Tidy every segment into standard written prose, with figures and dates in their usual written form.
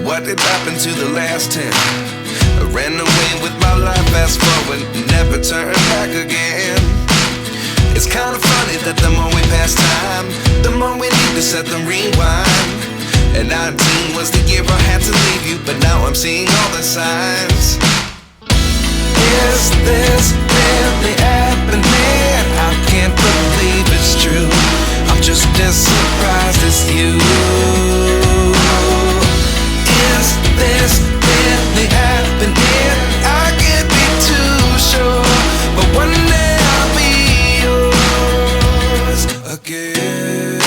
what did happen to the last 10? I ran away with my life, fast forward, never turn back again. It's kinda funny that the more we pass time, the more we need to set the rewind. And 19 was the year I had to leave you, but now I'm seeing all the signs. Is this really happening? I can't believe it's true. I'm just as surprised as you. Is this really happening? I can't be too sure, but one day I'll be yours again.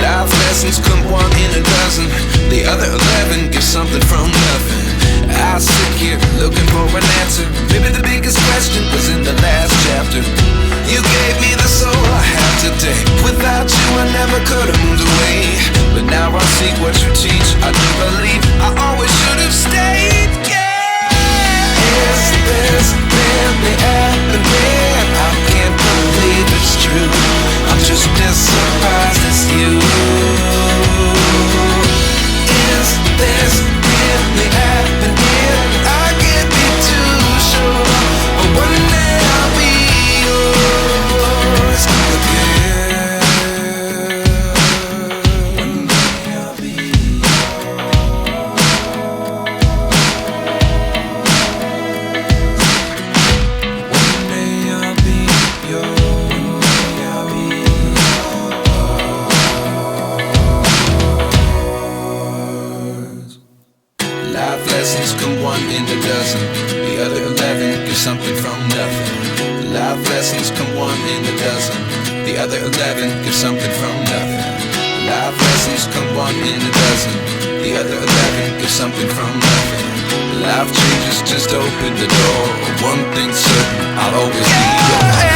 Life lessons come one in a dozen. The other 11 give something from nothing. I sit here looking for an answer. Maybe the biggest question was in the last chapter. You gave me the soul I have today. Without you I never could have moved away. But now I see what you teach. I do believe I always should have stayed. Yeah. Is this really happening? I can't believe it's true. I'm just as surprised as you. Is this really happening? I can't be too sure, but one day I'll be yours again. One day I'll be One day I'll be yours. Life lessons come one in a dozen. The other 11 give something from nothing. Life lessons come one in a dozen. The other 11 give something from nothing. Life lessons come one in a dozen. The other 11 give something from nothing. Life changes just open the door. One thing's certain, I'll always be yours.